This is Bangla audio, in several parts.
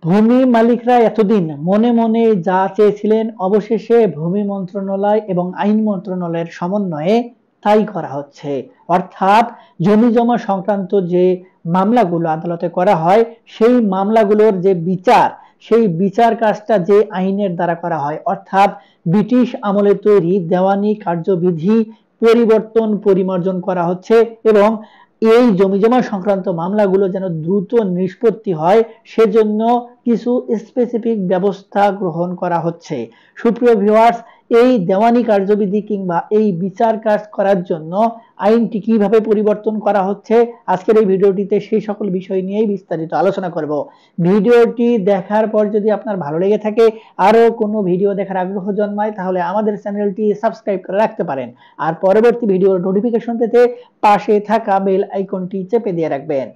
ভূমি মালিকরা এতদিন মনে মনে যা চেয়েছিলেন অবশেষে ভূমি মন্ত্রণালয় এবং আইন মন্ত্রণালয়ের সমন্বয়ে তাই করা হচ্ছে। অর্থাৎ জমি জমা সংক্রান্ত যে মামলাগুলো আদালতে করা হয় সেই মামলাগুলোর যে বিচার, সেই বিচার কাজটা যে আইনের দ্বারা করা হয়, অর্থাৎ ব্রিটিশ আমলে তৈরি দেওয়ানি কার্যবিধি পরিবর্তন পরিমার্জন করা হচ্ছে এবং এই জমিজমা সংক্রান্ত মামলাগুলো যেন দ্রুত নিষ্পত্তি হয় সেজন্য কিছু স্পেসিফিক ব্যবস্থা গ্রহণ করা হচ্ছে। সুপ্রিয় ভিউয়ার্স, এই দেওয়ানি কার্যবিধি কিংবা এই বিচার কাজ করার জন্য আইনটি কিভাবে পরিবর্তন করা হচ্ছে আজকের এই ভিডিওটিতে সেই সকল বিষয় নিয়েই বিস্তারিত আলোচনা করব। ভিডিওটি দেখার পর যদি আপনার ভালো লেগে থাকে, আরো কোনো ভিডিও দেখার আগ্রহ জন্মায়, তাহলে আমাদের চ্যানেলটি সাবস্ক্রাইব করে রাখতে পারেন আর পরবর্তী ভিডিওর নোটিফিকেশন পেতে পাশে থাকা বেল আইকনটি চেপে দিয়ে রাখবেন।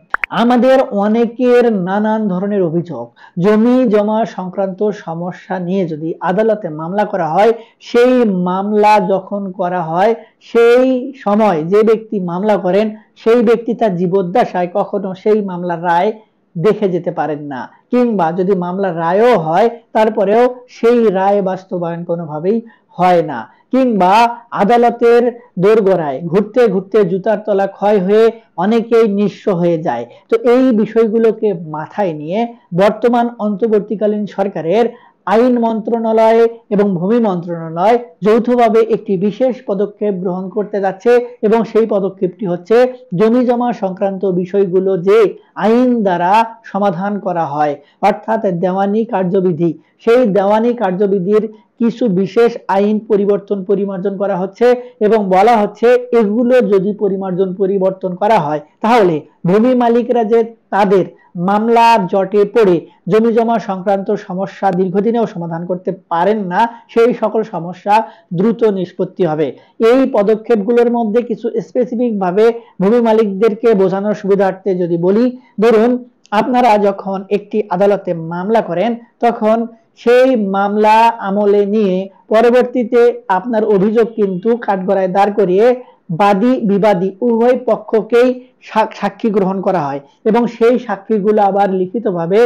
আমাদের অনেকের নানান ধরনের অভিযোগ, জমি জমা সংক্রান্ত সমস্যা নিয়ে যদি আদালতে মামলা করা হয়, সেই মামলা যখন করা হয় সেই সময় যে ব্যক্তি মামলা করেন সেই ব্যক্তি তার জীবদ্দশায় কখনো সেই মামলার রায় দেখে যেতে পারেন না, কিংবা যদি মামলার রায়ও হয় তারপরেও সেই রায় বাস্তবায়ন কোনোভাবেই হয় না, কিংবা আদালতের দোরগোড়ায় ঘুরতে ঘুরতে জুতার তলা ক্ষয় হয়ে অনেকেই নিঃস্ব হয়ে যায়। তো এই বিষয়গুলোকে মাথায় নিয়ে বর্তমান অন্তর্বর্তীকালীন সরকারের আইন মন্ত্রণালয় এবং ভূমি মন্ত্রণালয় যৌথভাবে একটি বিশেষ পদক্ষেপ গ্রহণ করতে যাচ্ছে এবং সেই পদক্ষেপটি হচ্ছে জমি জমা সংক্রান্ত বিষয়গুলো যে আইন দ্বারা সমাধান করা হয়, অর্থাৎ দেওয়ানি কার্যবিধি, সেই দেওয়ানি কার্যবিধির কিছু বিশেষ আইন পরিবর্তন পরিমার্জন করা হচ্ছে এবং বলা হচ্ছে এগুলো যদি পরিবর্তন করা হয় তাহলে ভূমি মালিকরা যে তাদের মামলা জটে পড়ে জমি জমা সংক্রান্ত সমস্যা দীর্ঘদিনেও সমাধান করতে পারেন না, সেই সকল সমস্যা দ্রুত নিষ্পত্তি হবে। এই পদক্ষেপগুলোর মধ্যে কিছু স্পেসিফিক ভাবে ভূমি মালিকদেরকে বোঝানোর সুবিধার্থে যদি বলি, ধরুন আপনারা যখন একটি আদালতে মামলা করেন তখন সেই মামলা আমলে নিয়ে পরবর্তীতে আপনার অভিযোগ কিন্তু কাঠগড়ায় দাঁড় করিয়ে বাদী বিবাদী উভয় পক্ষকেই সাক্ষী গ্রহণ করা হয় এবং সেই সাক্ষীগুলো আবার লিখিতভাবে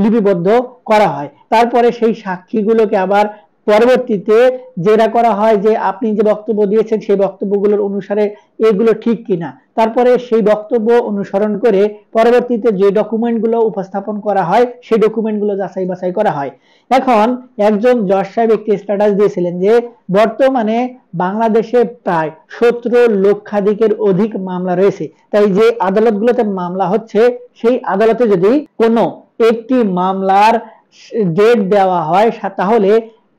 লিপিবদ্ধ করা হয়। তারপরে সেই সাক্ষীগুলোকে আবার পরবর্তীতে জেরা করা হয় যে আপনি যে বক্তব্য দিয়েছেন সেই বক্তব্যগুলোর অনুসারে এগুলো ঠিক কিনা। তারপরে সেই বক্তব্য অনুসরণ করে পরবর্তীতে যে ডকুমেন্টগুলো উপস্থাপন করা হয় সেই ডকুমেন্টগুলো যাচাই বাছাই করা হয়। এখন একজন জজ সাহেব একটি স্ট্যাটাস দিয়েছিলেন যে বর্তমানে বাংলাদেশে প্রায় 17 লক্ষাধিকের অধিক মামলা রয়েছে, তাই যে আদালতগুলোতে মামলা হচ্ছে সেই আদালতে যদি কোনো একটি মামলার ডেট দেওয়া হয় তাহলে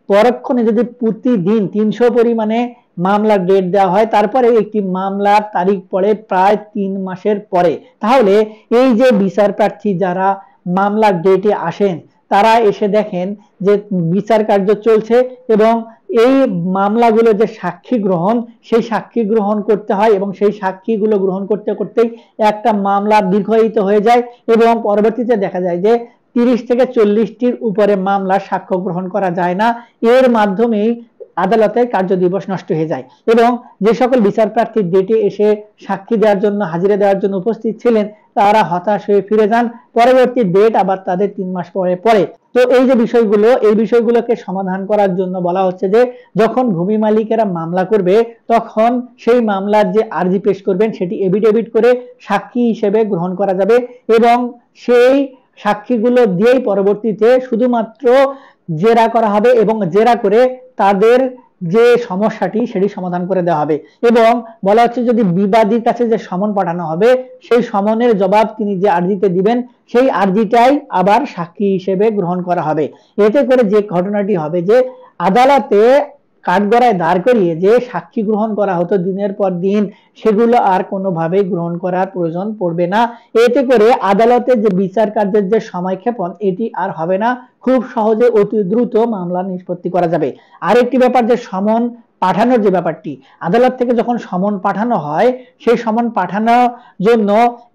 পরক্ষণে যদি প্রতিদিন 300 পরিমাণে মামলার ডেট দেওয়া হয়, তারপরে একটি মামলার তারিখ পড়ে প্রায় 3 মাসের পরে, তাহলে এই যে বিচার প্রার্থী যারা মামলার ডেটে আসেন তারা এসে দেখেন যে বিচার কার্য চলছে এবং এই মামলাগুলো যে সাক্ষী গ্রহণ সেই সাক্ষী গ্রহণ করতে হয় এবং সেই সাক্ষীগুলো গ্রহণ করতে করতেই একটা মামলা দীর্ঘায়িত হয়ে যায় এবং পরবর্তীতে দেখা যায় যে 30 থেকে 40টির উপরে মামলা সাক্ষ্য গ্রহণ করা যায় না। এর মাধ্যমেই আদালতের কার্যদিবস নষ্ট হয়ে যায় এবং যে সকল বিচার প্রার্থী ডেটে এসে সাক্ষী দেওয়ার জন্য হাজিরা দেওয়ার জন্য উপস্থিত ছিলেন তারা হতাশ হয়ে ফিরে যান, পরবর্তী ডেট আবার তাদের 3 মাস পরে পড়ে। তো এই যে বিষয়গুলো, এই বিষয়গুলোকে সমাধান করার জন্য বলা হচ্ছে যে যখন ভূমি মালিকেরা মামলা করবে তখন সেই মামলার যে আর্জি পেশ করবেন সেটি এফিডেভিট করে সাক্ষী হিসেবে গ্রহণ করা যাবে এবং সেই সাক্ষীগুলো দিয়েই পরবর্তীতে শুধুমাত্র জেরা করা হবে এবং জেরা করে তাদের যে সমস্যাটি সেটি সমাধান করে দেওয়া হবে এবং বলা হচ্ছে যদি বিবাদীর কাছে যে সমন পাঠানো হবে সেই সমনের জবাব তিনি যে আর্জিতে দিবেন সেই আর্জিটাই আবার সাক্ষী হিসেবে গ্রহণ করা হবে। এতে করে যে ঘটনাটি হবে যে আদালতে কাঠগড়ায় দাঁড় করিয়ে যে সাক্ষী গ্রহণ করা হতো দিনের পর দিন সেগুলো আর কোনোভাবেই গ্রহণ করার প্রয়োজন পড়বে না। এতে করে আদালতে যে বিচার কার্যের যে সময়ক্ষেপণ এটি আর হবে না, খুব সহজে অতি দ্রুত মামলা নিষ্পত্তি করা যাবে। আরেকটি ব্যাপার যে সমন পাঠানোর যে ব্যাপারটি, আদালত থেকে যখন সমন পাঠানো হয় সেই সমন পাঠানোর জন্য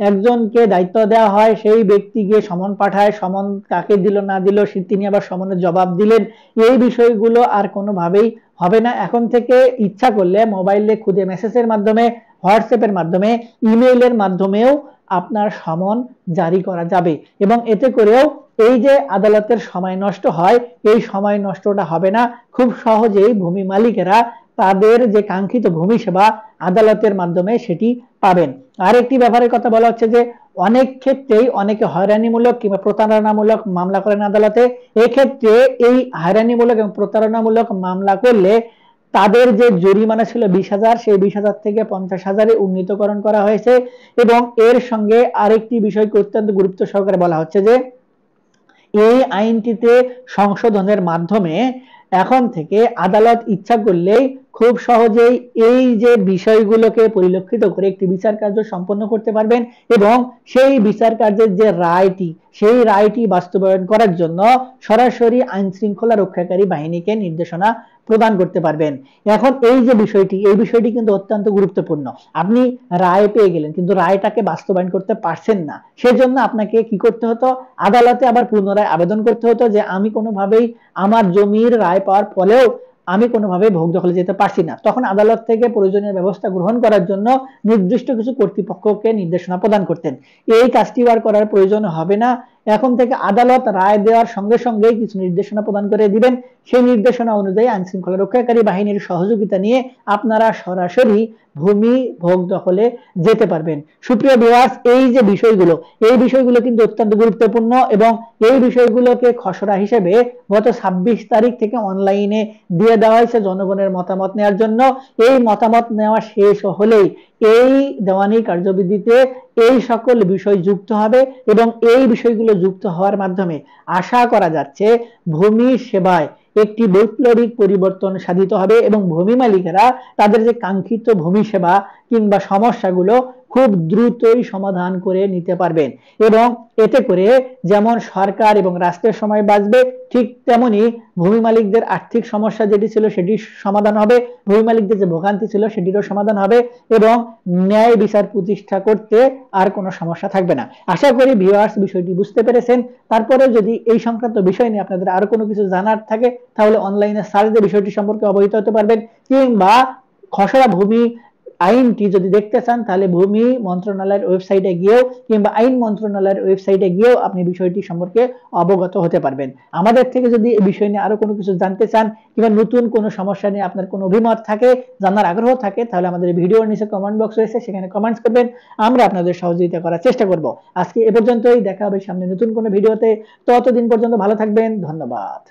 একজনকে দায়িত্ব দেওয়া হয়, সেই ব্যক্তি গিয়ে সমন পাঠায়, সমন কাকে দিল না দিল তিনি আবার সমনের জবাব দিলেন, এই বিষয়গুলো আর কোনোভাবেই হবে না। এখন থেকে ইচ্ছা করলে মোবাইলে খুদে মেসেজের মাধ্যমে, হোয়াটসঅ্যাপের মাধ্যমে, ইমেইলের মাধ্যমেও আপনার সমন জারি করা যাবে এবং এতে করেও এই যে আদালতের সময় নষ্ট হয়, এই সময় নষ্টটা হবে না। খুব সহজেই ভূমি মালিকেরা তাদের যে কাঙ্ক্ষিত ভূমি সেবা আদালতের মাধ্যমে সেটি পাবেন। আরেকটি ব্যাপারের কথা বলা হচ্ছে যে অনেক ক্ষেত্রেই অনেকে হয়রানিমূলক কিংবা প্রতারণামূলক মামলা করেন আদালতে। এক্ষেত্রে এই হয়রানিমূলক এবং প্রতারণামূলক মামলা করলে তাদের যে জরিমানা ছিল 20,000, সেই 20,000 থেকে 50,000-এ উন্নীতকরণ করা হয়েছে। এবং এর সঙ্গে আরেকটি বিষয়কে অত্যন্ত গুরুত্ব সহকারে বলা হচ্ছে যে এই আইনটিতে সংশোধনের মাধ্যমে এখন থেকে আদালত ইচ্ছা করলেই খুব সহজেই এই যে বিষয়গুলোকে পরিলক্ষিত করে একটি বিচার কার্য সম্পন্ন করতে পারবেন এবং সেই বিচার কার্যের যে রায়টি, সেই রায়টি বাস্তবায়ন করার জন্য সরাসরি আইন শৃঙ্খলা রক্ষাকারী বাহিনীকে নির্দেশনা প্রদান করতে পারবেন। এখন এই যে বিষয়টি, এই বিষয়টি কিন্তু অত্যন্ত গুরুত্বপূর্ণ। আপনি রায় পেয়ে গেলেন কিন্তু রায়টাকে বাস্তবায়ন করতে পারছেন না, সেজন্য আপনাকে কি করতে হতো, আদালতে আবার পুনরায় আবেদন করতে হতো যে আমি কোনোভাবেই আমার জমির রায় পাওয়ার ফলেও আমি কোনোভাবে ভোগ দখলে যেতে পারছি না। তখন আদালত থেকে প্রয়োজনীয় ব্যবস্থা গ্রহণ করার জন্য নির্দিষ্ট কিছু কর্তৃপক্ষকে নির্দেশনা প্রদান করতেন। এই কাজটি আর করার প্রয়োজন হবে না। এখন থেকে আদালত রায় দেওয়ার সঙ্গে সঙ্গে কিছু নির্দেশনা প্রদান করে দিবেন। সেই নির্দেশনা অনুযায়ী আইন শৃঙ্খলা রক্ষাকারী বাহিনীর সহযোগিতা নিয়ে আপনারা সরাসরি ভূমি ভোগ দখলে যেতে পারবেন। সুপ্রিয় ভিউয়ার্স, এই যে বিষয়গুলো, এই বিষয়গুলো কিন্তু অত্যন্ত গুরুত্বপূর্ণ এবং এই বিষয়গুলোকে খসড়া হিসেবে গত 26 তারিখ থেকে অনলাইনে দিয়ে দেওয়া হয়েছে জনগণের মতামত নেওয়ার জন্য। এই মতামত নেওয়া শেষ হলেই এই দেওয়ানি কার্যবিধিতে এই সকল বিষয় যুক্ত হবে এবং এই বিষয়গুলো যুক্ত হওয়ার মাধ্যমে আশা করা যাচ্ছে ভূমি সেবায় একটি বৈপ্লবিক পরিবর্তন সাধিত হবে এবং ভূমি মালিকেরা তাদের যে কাঙ্ক্ষিত ভূমি সেবা কিংবা সমস্যাগুলো খুব দ্রুতই সমাধান করে নিতে পারবেন। এবং এতে করে যেমন সরকার এবং রাষ্ট্রের সময় বাঁচবে, ঠিক তেমনি ভূমি মালিকদের আর্থিক সমস্যা যেটি ছিল সেটির সমাধান হবে, ভূমি মালিকদের যে ভোগান্তি ছিল সেটিরও সমাধান হবে এবং ন্যায় বিচার প্রতিষ্ঠা করতে আর কোনো সমস্যা থাকবে না। আশা করি ভিউয়ার্স বিষয়টি বুঝতে পেরেছেন। তারপরে যদি এই সংক্রান্ত বিষয় নিয়ে আপনাদের আরো কোনো কিছু জানার থাকে তাহলে অনলাইনে সার্চ দিয়ে বিষয়টি সম্পর্কে অবহিত হতে পারবেন, কিংবা খসড়া ভূমি আইনটি যদি দেখতে চান তাহলে ভূমি মন্ত্রণালয়ের ওয়েবসাইটে গিয়েও কিংবা আইন মন্ত্রণালয়ের ওয়েবসাইটে গিয়েও আপনি বিষয়টি সম্পর্কে অবগত হতে পারবেন। আমাদের থেকে যদি এই বিষয় নিয়ে আরো কোনো কিছু জানতে চান কিংবা নতুন কোনো সমস্যা নিয়ে আপনার কোনো অভিমত থাকে, জানার আগ্রহ থাকে, তাহলে আমাদের ভিডিওর নিচে কমেন্ট বক্স রয়েছে, সেখানে কমেন্টস করবেন, আমরা আপনাদের সহযোগিতা করার চেষ্টা করব। আজকে এ পর্যন্তই, দেখা হবে সামনে নতুন কোনো ভিডিওতে। ততদিন পর্যন্ত ভালো থাকবেন, ধন্যবাদ।